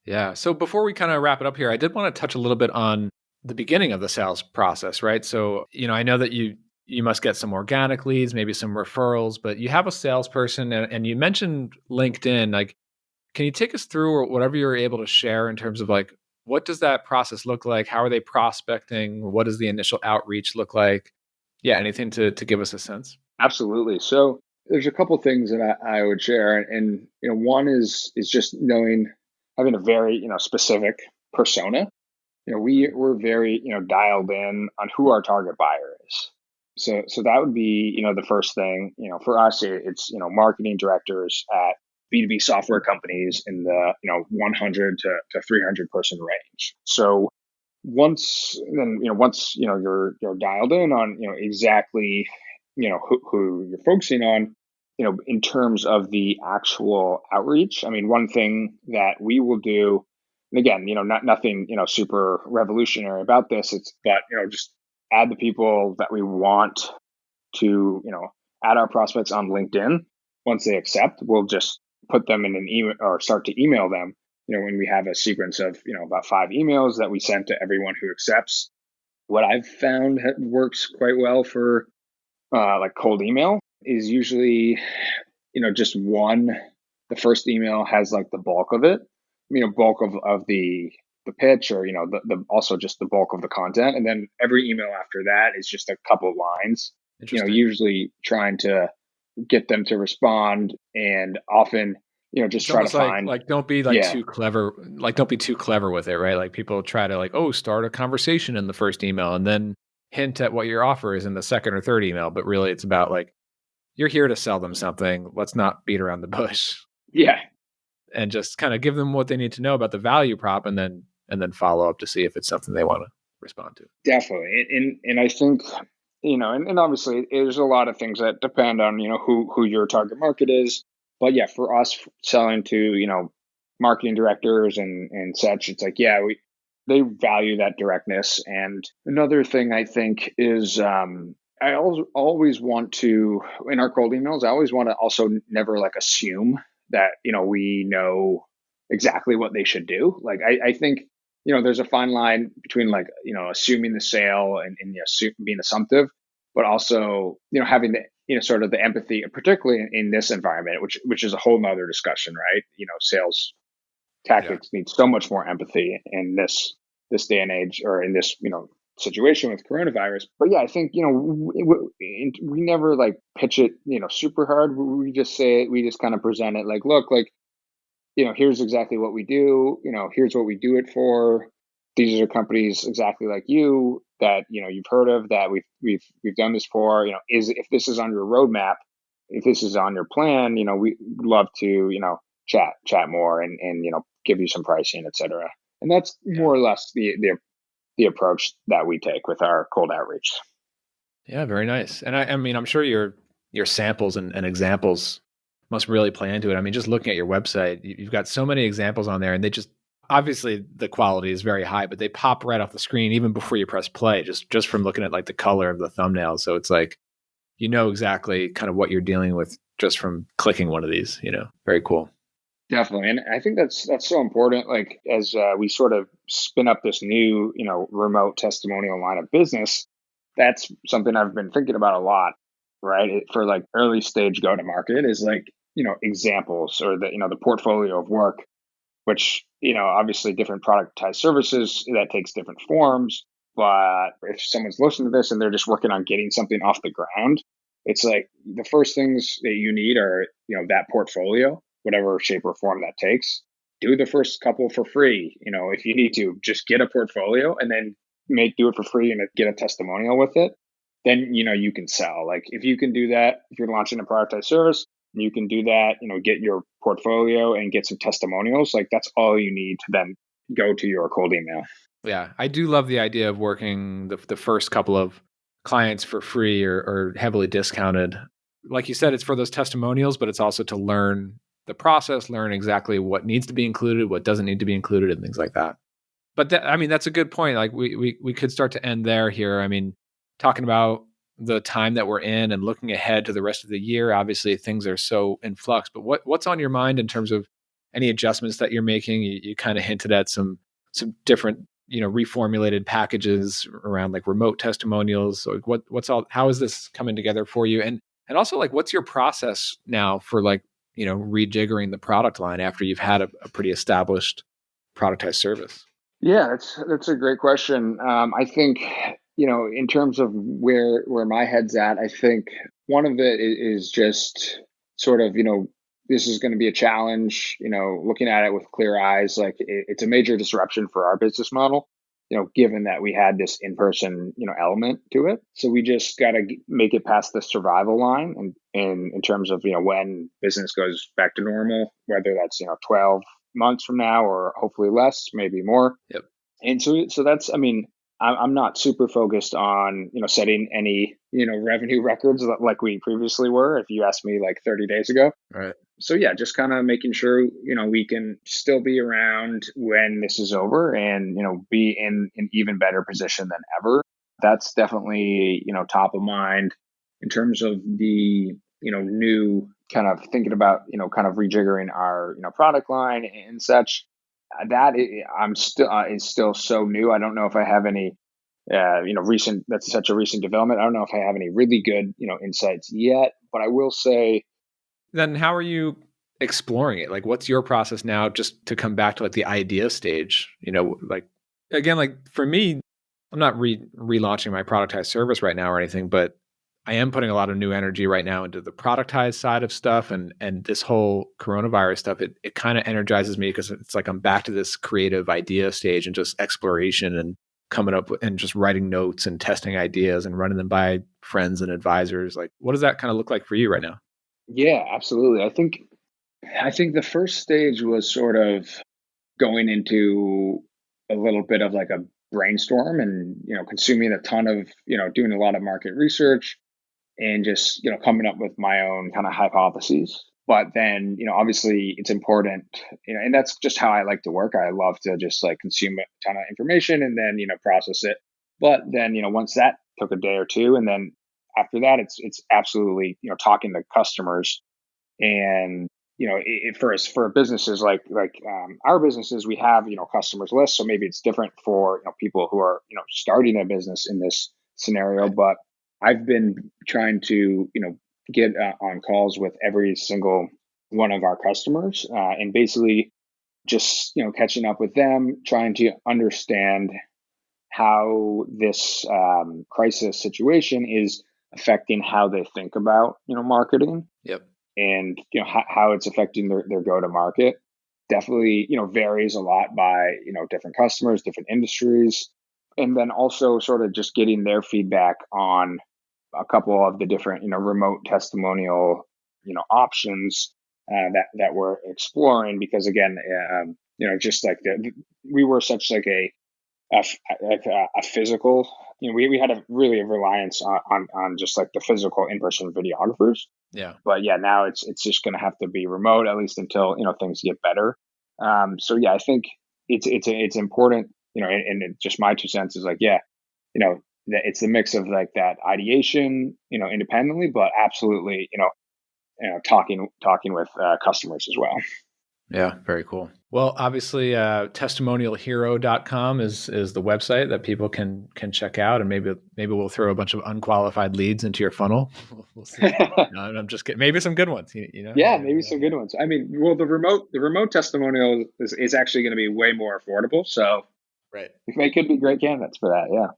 Yeah. So before we kind of wrap it up here, I did want to touch a little bit on the beginning of the sales process, right? So, I know that you must get some organic leads, maybe some referrals, but you have a salesperson, and you mentioned LinkedIn. Like, can you take us through, or whatever you're able to share, in terms of like, what does that process look like? How are they prospecting? What does the initial outreach look like? Yeah, anything to give us a sense? Absolutely. So there's a couple things that I would share, and one is just having a very specific persona. We're very dialed in on who our target buyer is. So that would be the first thing. For us, it's marketing directors at B2B software companies in the 100 to 300 person range. So once you're dialed in on exactly who you're focusing on, in terms of the actual outreach. I mean, one thing that we will do, and again, nothing super revolutionary about this, but just add the people that we want to add our prospects on LinkedIn. Once they accept, we'll just put them in an email or start to email them, when we have a sequence of about 5 emails that we send to everyone who accepts. What I've found works quite well for like cold email is usually just one. The first email has like the bulk of it, bulk of the pitch, or the also just the bulk of the content, and then every email after that is just a couple lines, Interesting. usually trying to get them to respond, and often just It's try to almost like find. don't be like Yeah, too clever, like don't be too clever with it, right? Like, people try to like, oh, start a conversation in the first email and then hint at what your offer is in the second or third email, but really it's about like, you're here to sell them something. Let's not beat around the bush, yeah, and just kind of give them what they need to know about the value prop, and then follow up to see if it's something they want to respond to. definitely. And I think and obviously there's a lot of things that depend on who your target market is. But yeah, for us selling to marketing directors and such, it's like, yeah, they value that directness. And another thing I think is, I always want to, in our cold emails, I always want to also never like assume that we know exactly what they should do. Like I think there's a fine line between like assuming the sale and being assumptive, but also having the sort of the empathy, particularly in this environment, which is a whole nother discussion, right? Sales Yeah. tactics need so much more empathy in this this day and age, or in this, situation with coronavirus. But yeah, I think, we never like pitch it, super hard. We just say it, we just kind of present it like, look, like, here's exactly what we do, here's what we do it for. These are companies exactly like you that, you've heard of, that we've done this for, is, if this is on your roadmap, if this is on your plan, we love to, chat more, and, give you some pricing, et cetera. And that's Yeah. more or less the approach that we take with our cold outreach. Yeah, very nice. And I mean, I'm sure your samples and examples must really play into it. I mean, just looking at your website, you've got so many examples on there, and they just obviously the quality is very high, but they pop right off the screen even before you press play, just from looking at like the color of the thumbnail. So it's like you know exactly kind of what you're dealing with just from clicking one of these. Very cool. Definitely, and I think that's so important. Like, as we sort of spin up this new, remote testimonial line of business, that's something I've been thinking about a lot. Right, for like early stage go to market is like, examples, or the portfolio of work, which, obviously different productized services, that takes different forms. But if someone's listening to this and they're just working on getting something off the ground, it's like the first things that you need are, that portfolio, whatever shape or form that takes. Do the first couple for free. If you need to, just get a portfolio, and then do it for free and get a testimonial with it. Then, you can sell. Like, if you can do that, if you're launching a productized service, you can do that, get your portfolio and get some testimonials. Like, that's all you need to then go to your cold email. Yeah, I do love the idea of working the first couple of clients for free or heavily discounted. Like you said, it's for those testimonials, but it's also to learn the process, learn exactly what needs to be included, what doesn't need to be included, and things like that. But I mean, that's a good point. Like we could start to end there here. I mean, talking about the time that we're in and looking ahead to the rest of the year. Obviously, things are so in flux. But what's on your mind in terms of any adjustments that you're making? You kind of hinted at some different reformulated packages around like remote testimonials. So like what's all, how is this coming together for you? And also, like, what's your process now for like rejiggering the product line after you've had a pretty established productized service? Yeah, that's a great question. I think, in terms of where my head's at, I think one of it is just sort of, this is going to be a challenge. Looking at it with clear eyes, like, it's a major disruption for our business model. Given that we had this in-person, element to it, so we just got to make it past the survival line, and in terms of, when business goes back to normal, whether that's 12 months from now, or hopefully less, maybe more. Yep. And so that's, I mean, I'm not super focused on, setting any, revenue records like we previously were, if you asked me like 30 days ago. Right. So yeah, just kind of making sure, we can still be around when this is over, and, be in an even better position than ever. That's definitely, top of mind in terms of the, new kind of thinking about, kind of rejiggering our, product line and such. I'm still, is still so new. I don't know if I have any, recent, that's such a recent development. I don't know if I have any really good, insights yet, but I will say, Then how are you exploring it? Like, what's your process now, just to come back to like the idea stage? Like, again, like for me, I'm not relaunching my productized service right now or anything, but I am putting a lot of new energy right now into the productized side of stuff, and this whole coronavirus stuff. It kind of energizes me because it's like I'm back to this creative idea stage and just exploration and coming up with, and just writing notes and testing ideas and running them by friends and advisors. Like, what does that kind of look like for you right now? yeah, absolutely. I think the first stage was sort of going into a little bit of like a brainstorm, and, consuming a ton of, doing a lot of market research, and just, coming up with my own kind of hypotheses. But then, obviously it's important, and that's just how I like to work. I love to just like consume a ton of information and then, process it. But then, once that took a day or two, and then after that, it's absolutely, talking to customers. And, for businesses like our businesses, we have, customers lists. So maybe it's different for, people who are, starting a business in this scenario. Right. But I've been trying to, get on calls with every single one of our customers, and basically just, catching up with them, trying to understand how this crisis situation is affecting how they think about, marketing, Yep. and, how it's affecting their go-to-market. Definitely, varies a lot by, different customers, different industries. And then also sort of just getting their feedback on a couple of the different, remote testimonial, options that we're exploring. Because again, just like we were such like a physical, we had a really a reliance on just like the physical in-person videographers. Yeah. But yeah, now it's just going to have to be remote, at least until, things get better. So yeah, I think it's important, and just my 2 cents is like, yeah, that it's the mix of like that ideation, independently, but absolutely, talking with customers as well. Yeah, very cool. Well, obviously, testimonialhero.com is the website that people can check out, and maybe we'll throw a bunch of unqualified leads into your funnel. We'll see. No, I'm just kidding. Maybe some good ones. Yeah, maybe some good ones. I mean, well, the remote testimonial is actually going to be way more affordable, so Right. they could be great candidates for that. Yeah.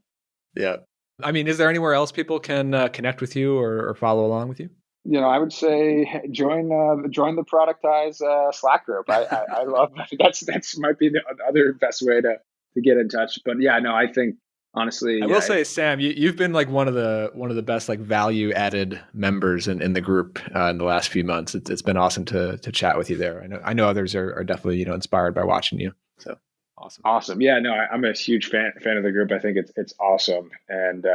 Yeah. I mean, is there anywhere else people can connect with you or follow along with you? I would say join the productized Slack group. I love that's might be the other best way to get in touch. But yeah, no, I think honestly, I will say, Sam, you've been like one of the best like value added members in the group in the last few months. It's been awesome to chat with you there. I know others are definitely inspired by watching you. So awesome. Awesome. Yeah, no, I'm a huge fan of the group. I think it's awesome. And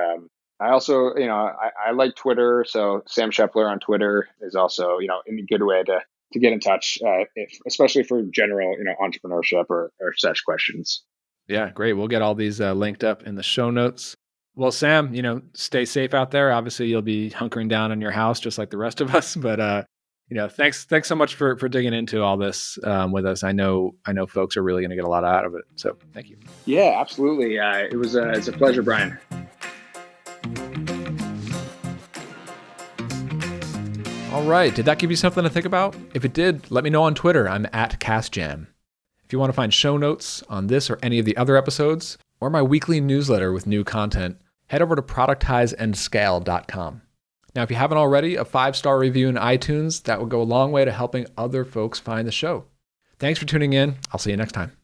I also, I like Twitter. So Sam Shepler on Twitter is also, a good way to get in touch, especially for general, entrepreneurship or such questions. Yeah, great. We'll get all these linked up in the show notes. Well, Sam, stay safe out there. Obviously, you'll be hunkering down in your house just like the rest of us. But thanks so much for digging into all this with us. I know folks are really going to get a lot out of it. So thank you. Yeah, absolutely. It's a pleasure, Brian. All right. Did that give you something to think about? If it did, let me know on Twitter. I'm at CastJam. If you want to find show notes on this or any of the other episodes, or my weekly newsletter with new content, head over to productizeandscale.com. Now, if you haven't already, a 5-star review in iTunes, that would go a long way to helping other folks find the show. Thanks for tuning in. I'll see you next time.